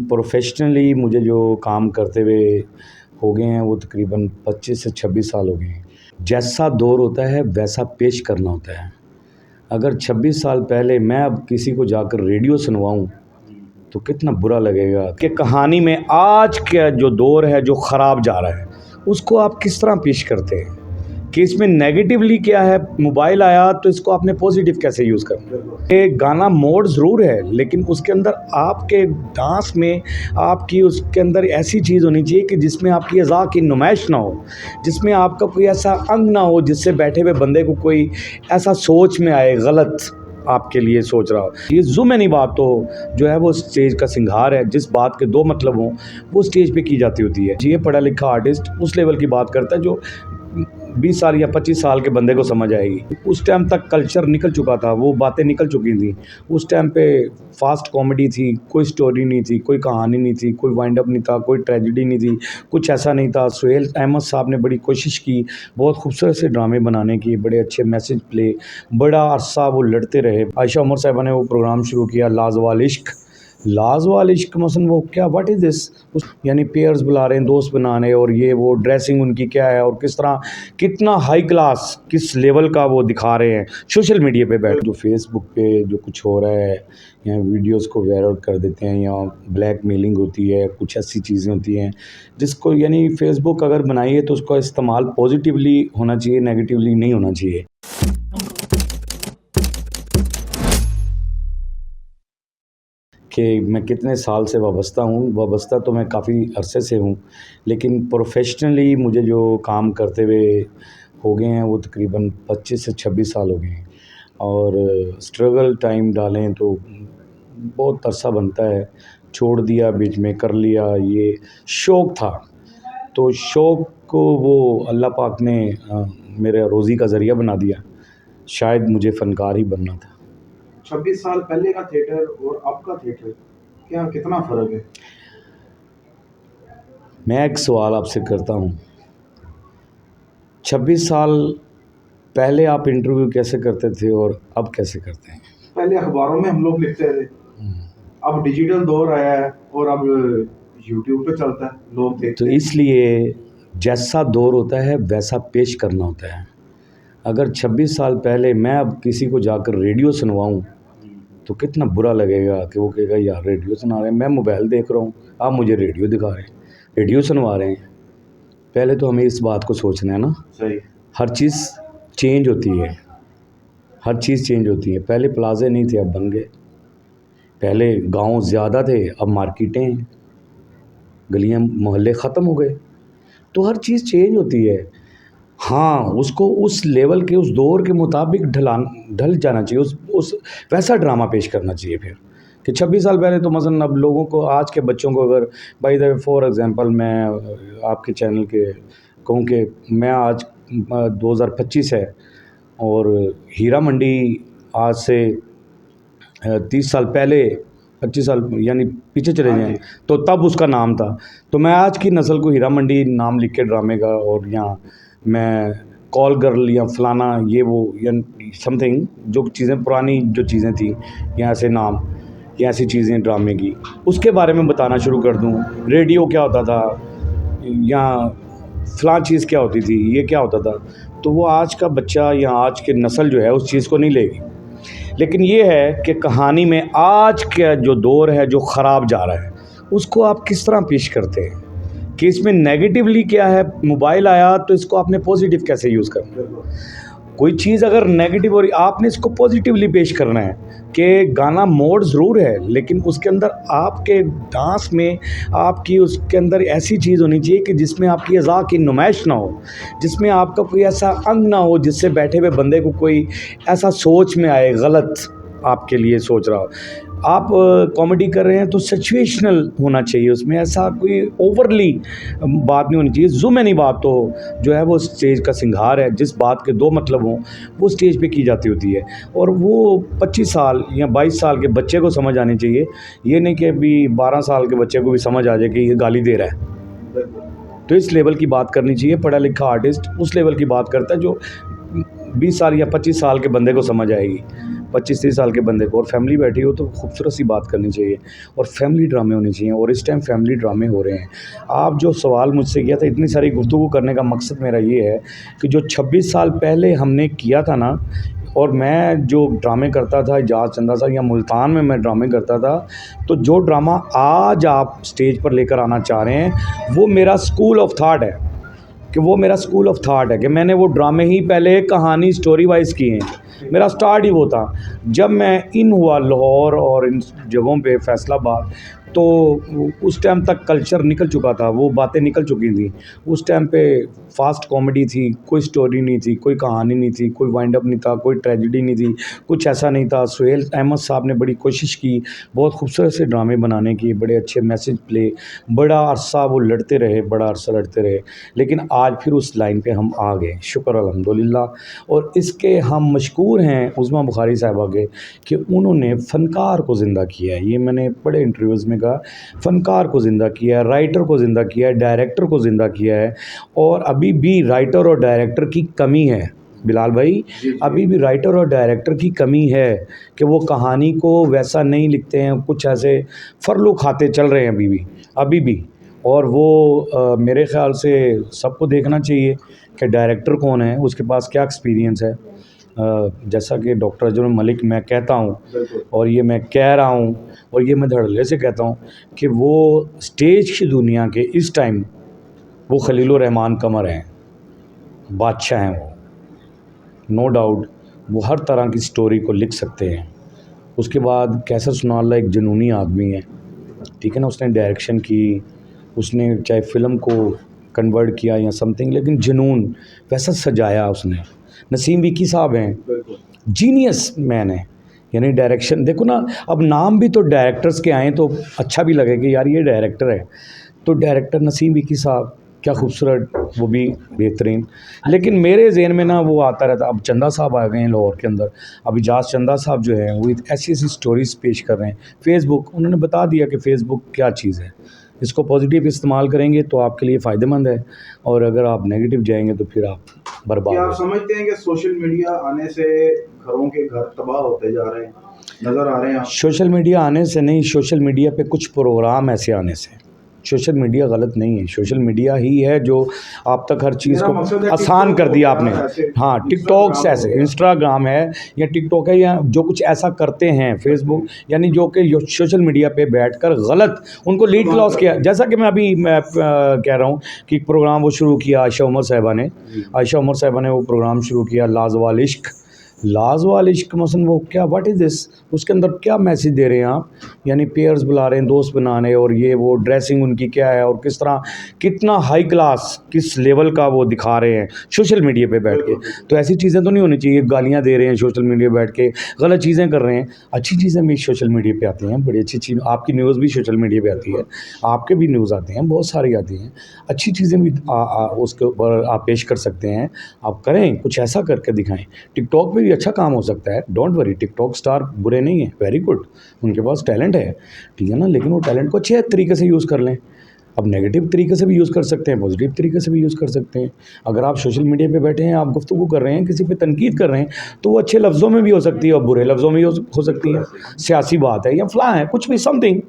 Professionally मुझे जो काम करते हुए हो गए हैं वो तकरीबन 25 से 26 साल हो गए हैं। जैसा दौर होता है वैसा पेश करना होता है। अगर 26 साल पहले मैं अब किसी को जाकर रेडियो सुनवाऊँ तो कितना बुरा लगेगा कि कहानी में आज का जो दौर है जो ख़राब जा रहा है उसको आप किस तरह पेश करते हैं कि इसमें नेगेटिवली क्या है। मोबाइल आया तो इसको आपने पॉजिटिव कैसे यूज़ करना है। एक गाना मोड ज़रूर है लेकिन उसके अंदर आपके डांस में आपकी उसके अंदर ऐसी चीज़ होनी चाहिए कि जिसमें आपकी अज़ा की नुमाइश ना हो, जिसमें आपका कोई ऐसा अंग ना हो जिससे बैठे हुए बंदे को कोई ऐसा सोच में आए गलत आपके लिए सोच रहा हो। ये ज़ुमनी बात तो जो है वो स्टेज का सिंगार है। जिस बात के दो मतलब हों वो स्टेज पे की जाती होती है। ये पढ़ा लिखा आर्टिस्ट उस लेवल की बात करता है जो 20 साल या 25 साल के बंदे को समझ आएगी। उस टाइम तक कल्चर निकल चुका था, वो बातें निकल चुकी थी। उस टाइम पे फास्ट कॉमेडी थी, कोई स्टोरी नहीं थी, कोई कहानी नहीं थी, कोई वाइंड अप नहीं था, कोई ट्रेजेडी नहीं थी, कुछ ऐसा नहीं था। सुहेल अहमद साहब ने बड़ी कोशिश की बहुत खूबसूरत से ड्रामे बनाने की, बड़े अच्छे मैसेज प्ले, बड़ा अरसा वो लड़ते रहे। आयशा उमर साहबा ने वो प्रोग्राम शुरू किया लाजवाल इश्क मसलन वो क्या व्हाट इज़ दिस, यानी पेयर्स बुला रहे हैं, दोस्त बनाने और ये वो ड्रेसिंग उनकी क्या है और किस तरह कितना हाई क्लास किस लेवल का वो दिखा रहे हैं सोशल मीडिया पे बैठ। जो फेसबुक पे जो कुछ हो रहा है या वीडियोस को वायरल कर देते हैं या ब्लैक मेलिंग होती है, कुछ ऐसी चीज़ें होती हैं जिसको यानी फेसबुक अगर बनाई है तो उसका इस्तेमाल पॉजिटिवली होना चाहिए, नेगेटिवली नहीं होना चाहिए। कि मैं कितने साल से वाबस्ता तो मैं काफ़ी अरसे से हूँ, लेकिन प्रोफेशनली मुझे जो काम करते हुए हो गए हैं वो तकरीबन 25 से 26 साल हो गए हैं। और स्ट्रगल टाइम डालें तो बहुत अरसा बनता है। छोड़ दिया बीच में, कर लिया, ये शौक़ था तो शौक़ को वो अल्लाह पाक ने मेरे रोज़ी का ज़रिया बना दिया। शायद मुझे फ़नकार ही बनना था। 26 साल पहले का थिएटर और अब का थिएटर क्या कितना फ़र्क है? मैं एक सवाल आपसे करता हूँ, 26 साल पहले आप इंटरव्यू कैसे करते थे और अब कैसे करते हैं? पहले अखबारों में हम लोग लिखते थे, अब डिजिटल दौर आया है और अब यूट्यूब पे चलता है, लोग देखते तो हैं। इसलिए जैसा दौर होता है वैसा पेश करना होता है। अगर 26 साल पहले मैं अब किसी को जाकर रेडियो सुनवाऊँ तो कितना बुरा लगेगा कि वो कहेगा यार रेडियो सुना रहे हैं, मैं मोबाइल देख रहा हूँ, आप मुझे रेडियो दिखा रहे हैं, रेडियो सुनवा रहे हैं। पहले तो हमें इस बात को सोचना है ना। सही। हर चीज़ चेंज होती है, हर चीज़ चेंज होती है। पहले प्लाजे नहीं थे, अब बन गए। पहले गांव ज़्यादा थे, अब मार्केटें हैं, गलियां मोहल्ले ख़त्म हो गए। तो हर चीज़ चेंज होती है। हाँ, उसको उस लेवल के उस दौर के मुताबिक ढल जाना चाहिए, उस वैसा ड्रामा पेश करना चाहिए फिर कि 26 साल पहले तो मसलन अब लोगों को, आज के बच्चों को, अगर by the way for example मैं आपके चैनल के कहूँ कि मैं आज 2025 है और हीरा मंडी आज से 30 साल पहले, 25 साल यानी पीछे चले जाएँ तो तब उसका नाम था। तो मैं आज की नस्ल को हीरा मंडी नाम लिख के ड्रामे का और यहाँ मैं कॉल गर्ल या फलाना ये वो या समथिंग जो चीज़ें पुरानी जो चीज़ें थी या ऐसे नाम या ऐसी चीज़ें ड्रामे की उसके बारे में बताना शुरू कर दूँ। रेडियो क्या होता था या फ़लाँ चीज़ क्या होती थी, ये क्या होता था, तो वो आज का बच्चा या आज की नस्ल जो है उस चीज़ को नहीं लेगी। लेकिन ये है कि कहानी में आज का जो दौर है जो ख़राब जा रहा है उसको आप किस तरह पेश करते हैं कि इसमें नेगेटिवली क्या है। मोबाइल आया तो इसको आपने पॉजिटिव कैसे यूज़ करना है। कोई चीज़ अगर नेगेटिव हो रही आपने इसको पॉजिटिवली पेश करना है कि गाना मोड ज़रूर है लेकिन उसके अंदर आपके डांस में आपकी उसके अंदर ऐसी चीज़ होनी चाहिए कि जिसमें आपकी अज़ा की नुमाइश ना हो, जिसमें आपका कोई ऐसा अंग ना हो जिससे बैठे हुए बंदे को कोई ऐसा सोच में आए गलत आपके लिए सोच रहा हो। आप कॉमेडी कर रहे हैं तो सिचुएशनल होना चाहिए, उसमें ऐसा कोई ओवरली बात नहीं होनी चाहिए। ज़ुमनी बात तो जो है वो स्टेज का सिंगार है। जिस बात के दो मतलब हों वो स्टेज पे की जाती होती है और वो 25 साल या 22 साल के बच्चे को समझ आनी चाहिए। ये नहीं कि अभी 12 साल के बच्चे को भी समझ आ जाए कि ये गाली दे रहा है। तो इस लेवल की बात करनी चाहिए। पढ़ा लिखा आर्टिस्ट उस लेवल की बात करता है जो 20 साल या 25 साल के बंदे को समझ आएगी। 25-30 साल के बंदे को, और फैमिली बैठी हो तो खूबसूरत सी बात करनी चाहिए और फैमिली ड्रामे होने चाहिए, और इस टाइम फैमिली ड्रामे हो रहे हैं। आप जो सवाल मुझसे किया था, इतनी सारी गुफ्तगू करने का मकसद मेरा ये है कि जो 26 साल पहले हमने किया था ना, और मैं जो ड्रामे करता था एजाज चंदा साहब या मुल्तान में मैं ड्रामे करता था, तो जो ड्रामा आज आप स्टेज पर लेकर आना चाह रहे हैं वो मेरा स्कूल ऑफ थॉट है, कि वो मेरा स्कूल ऑफ थॉट है कि मैंने वो ड्रामे ही पहले कहानी स्टोरी वाइज किए हैं। मेरा स्टार्ट ही वो था। जब मैं इन हुआ लाहौर और इन जगहों पे फैसलाबाद, तो उस टाइम तक कल्चर निकल चुका था, वो बातें निकल चुकी थी। उस टाइम पे फास्ट कॉमेडी थी, कोई स्टोरी नहीं थी, कोई कहानी नहीं थी, कोई वाइंड अप नहीं था, कोई ट्रेजेडी नहीं थी, कुछ ऐसा नहीं था। सुहेल अहमद साहब ने बड़ी कोशिश की बहुत खूबसूरत से ड्रामे बनाने की, बड़े अच्छे मैसेज प्ले, बड़ा अरसा वो लड़ते रहे, बड़ा अरसा लड़ते रहे, लेकिन आज फिर उस लाइन पे हम आ गए, शुक्र अल्हम्दुलिल्लाह। और इसके हम मशकूर हैं उज़मा बुखारी साहिबा के कि उन्होंने फ़नकार को ज़िंदा किया है। ये मैंने बड़े इंटरव्यूज़ में कहा, फ़नकार को ज़िंदा किया है, राइटर को ज़िंदा किया है, डायरेक्टर को ज़िंदा किया है। और अभी भी राइटर और डायरेक्टर की कमी है बिलाल भाई, अभी भी राइटर और डायरेक्टर की कमी है कि वो कहानी को वैसा नहीं लिखते हैं, कुछ ऐसे फरलू खाते चल रहे हैं अभी भी। और वो मेरे ख़्याल से सबको देखना चाहिए कि डायरेक्टर कौन है, उसके पास क्या एक्सपीरियंस है। जैसा कि डॉक्टर अजमल मलिक मैं कहता हूँ, और ये मैं कह रहा हूँ, और ये मैं धड़ल्ले से कहता हूँ कि वो स्टेज की दुनिया के इस टाइम वो खलीलुर रहमान कमर हैं, बादशाह हैं वो, नो डाउट। वो हर तरह की स्टोरी को लिख सकते हैं। उसके बाद कैसर सुनाल्ला एक जुनूनी आदमी है, ठीक है ना, उसने डायरेक्शन की, उसने चाहे फ़िल्म को कन्वर्ट किया या समथिंग, लेकिन जुनून वैसा सजाया उसने। नसीम विकी साहब हैं, जीनियस मैन है, यानी डायरेक्शन देखो ना, अब नाम भी तो डायरेक्टर्स के आएँ तो अच्छा भी लगे कि यार ये डायरेक्टर है। तो डायरेक्टर नसीम विकी साहब क्या खूबसूरत, वो भी बेहतरीन। लेकिन मेरे ज़हन में ना वो आता रहता। अब चंदा साहब आ गए हैं लाहौर के अंदर, अब इजाज़ चंदा साहब जो हैं वो ऐसी ऐसी स्टोरीज़ पेश कर रहे हैं। फ़ेसबुक, उन्होंने बता दिया कि फ़ेसबुक क्या चीज़ है, इसको पॉजिटिव इस्तेमाल करेंगे तो आपके लिए फ़ायदेमंद है, और अगर आप नेगेटिव जाएंगे तो फिर आप बर्बाद क्या हो आप समझते हैं कि सोशल मीडिया आने से घरों के घर तबाह होते जा रहे हैं, नज़र आ रहे हैं आप? सोशल मीडिया आने से नहीं, सोशल मीडिया पे कुछ प्रोग्राम ऐसे आने से। सोशल मीडिया गलत नहीं है, सोशल मीडिया ही है जो आप तक हर चीज़ मेरा मकसद को है आसान कर दिया आपने। ऐसे हाँ, टिकटॉक्स इंस्टाग्राम ऐसे, हो गया। इंस्टाग्राम है या टिकटॉक है, या जो कुछ ऐसा करते हैं फेसबुक, यानी जो कि सोशल मीडिया पे बैठकर गलत उनको लीड क्लॉज किया। जैसा कि मैं कह रहा हूँ कि एक प्रोग्राम वो शुरू किया आयशा उमर साहिबा ने, आयशा उमर साहिबा ने वो प्रोग्राम शुरू किया लाजवाल इश्क। लाजवाल इश्क मसलन वो क्या, व्हाट इज़ दिस, उसके अंदर क्या मैसेज दे रहे हैं आप, यानी पेयर्स बुला रहे हैं, दोस्त बनाने, और ये वो ड्रेसिंग उनकी क्या है, और किस तरह कितना हाई क्लास किस लेवल का वो दिखा रहे हैं सोशल मीडिया पे बैठ के। तो ऐसी चीज़ें तो नहीं होनी चाहिए, गालियाँ दे रहे हैं सोशल मीडिया पे बैठ के, गलत चीज़ें कर रहे हैं। अच्छी चीज़ें भी सोशल मीडिया पे आती हैं, बड़ी अच्छी चीज़, आपकी न्यूज़ भी सोशल मीडिया पे आती है, आपके भी न्यूज़ आते हैं, बहुत सारी आती हैं, अच्छी चीज़ें भी उसके ऊपर आप पेश कर सकते हैं। आप करें, कुछ ऐसा करके दिखाएं। टिकटॉक पे भी अच्छा काम हो सकता है, डोंट वरी, टिकटॉक स्टार बुरे नहीं है, वेरी गुड, उनके पास टैलेंट है, ठीक है ना, लेकिन वो टैलेंट को अच्छे तरीके से यूज़ कर लें। अब नेगेटिव तरीके से भी यूज़ कर सकते हैं, पॉजिटिव तरीके से भी यूज़ कर सकते हैं। अगर आप सोशल मीडिया पे बैठे हैं, आप गुफ्तगू कर रहे हैं, किसी पे तनकीद कर रहे हैं, तो वो अच्छे लफ्ज़ों में भी हो सकती है और बुरे लफ्ज़ों में भी हो सकती है। सियासी बात है या फलां है, कुछ भी, समथिंग,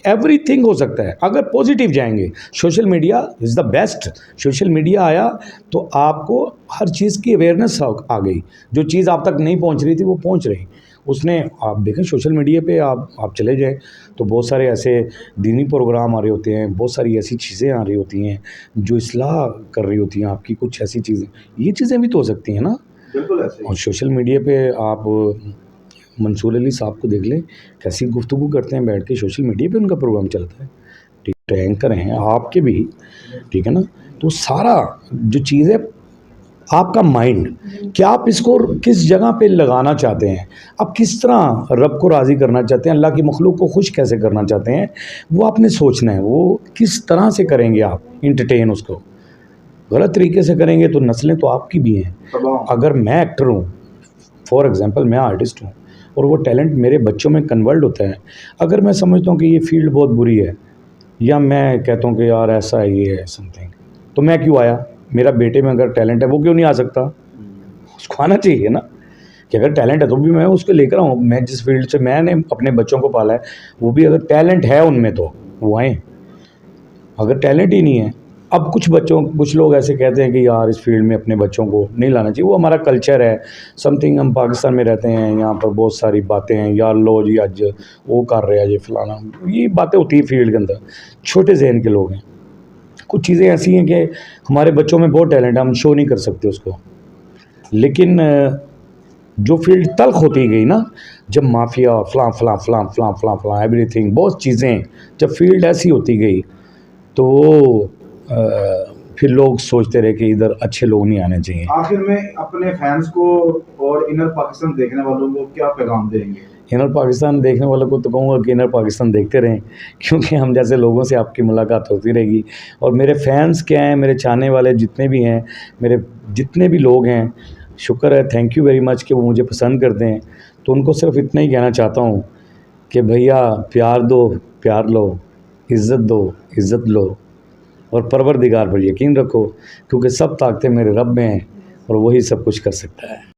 एवरीथिंग हो सकता है अगर पॉजिटिव जाएंगे। Social media is the best. Social media आया तो आपको हर चीज़ की अवेयरनेस आ गई, जो चीज़ आप तक नहीं पहुंच रही थी वो पहुंच रही। उसने, आप देखें सोशल मीडिया पे आप चले जाएं तो बहुत सारे ऐसे दीनी प्रोग्राम आ रहे होते हैं, बहुत सारी ऐसी चीज़ें आ रही होती हैं जो इस्लाह कर रही होती हैं आपकी, कुछ ऐसी चीज़ें, ये चीज़ें भी तो हो सकती हैं ना। बिल्कुल ऐसे ही। और सोशल मीडिया पे आप मंसूर अली साहब को देख लें, कैसी गुफ्तगू करते हैं बैठ के, सोशल मीडिया पे उनका प्रोग्राम चलता है, ठीक, तो एंकर हैं आपके भी, ठीक है ना। तो सारा जो चीज़ है, आपका माइंड, क्या आप इसको किस जगह पे लगाना चाहते हैं, आप किस तरह रब को राज़ी करना चाहते हैं, अल्लाह की मखलूक को खुश कैसे करना चाहते हैं, वो आपने सोचना है। वो किस तरह से करेंगे आप इंटरटेन उसको, गलत तरीके से करेंगे तो नस्लें तो आपकी भी हैं। अगर मैं एक्टर हूँ, फॉर एग्ज़ाम्पल मैं आर्टिस्ट हूँ, और वो टैलेंट मेरे बच्चों में कन्वर्ट होता है, अगर मैं समझता हूँ कि ये फील्ड बहुत बुरी है, या मैं कहता हूँ कि यार ऐसा है, ये है समथिंग, तो मैं क्यों आया, मेरा बेटे में अगर टैलेंट है वो क्यों नहीं आ सकता, उसको आना चाहिए ना। कि अगर टैलेंट है तो भी मैं उसको लेकर आऊँ। मैं जिस फील्ड से मैंने अपने बच्चों को पाला है, वो भी अगर टैलेंट है उनमें तो वो आएँ, अगर टैलेंट ही नहीं है। अब कुछ लोग ऐसे कहते हैं कि यार इस फील्ड में अपने बच्चों को नहीं लाना चाहिए, वो हमारा कल्चर है समथिंग। हम पाकिस्तान में रहते हैं, यहाँ पर बहुत सारी बातें हैं, यार लो जी आज वो कर रहे हैं ये फलाना, ये बातें होती है फील्ड के अंदर। छोटे जहन के लोग हैं, कुछ चीज़ें ऐसी हैं कि हमारे बच्चों में बहुत टैलेंट है, हम शो नहीं कर सकते उसको। लेकिन जो फील्ड तल्ख होती गई ना, जब माफिया फलां फलां फलां फलां फलां फलां एवरीथिंग, बहुत चीज़ें, जब फील्ड ऐसी होती गई तो फिर लोग सोचते रहे कि इधर अच्छे लोग नहीं आने चाहिए। आखिर में अपने फैंस को और इनर पाकिस्तान देखने वालों को क्या पैगाम देंगे? इनर पाकिस्तान देखने वालों को तो कहूँगा कि इनर पाकिस्तान देखते रहें, क्योंकि हम जैसे लोगों से आपकी मुलाकात होती रहेगी। और मेरे फैंस क्या हैं, मेरे चाहने वाले जितने भी हैं, मेरे जितने भी लोग हैं, शुक्र है, थैंक यू वेरी मच कि वो मुझे पसंद करते हैं। तो उनको सिर्फ इतना ही कहना चाहता हूँ कि भैया प्यार दो, प्यार लो, इज़्ज़त दो, इज़्ज़त लो, और परवरदिगार पर यकीन रखो, क्योंकि सब ताकतें मेरे रब में हैं और वही सब कुछ कर सकता है।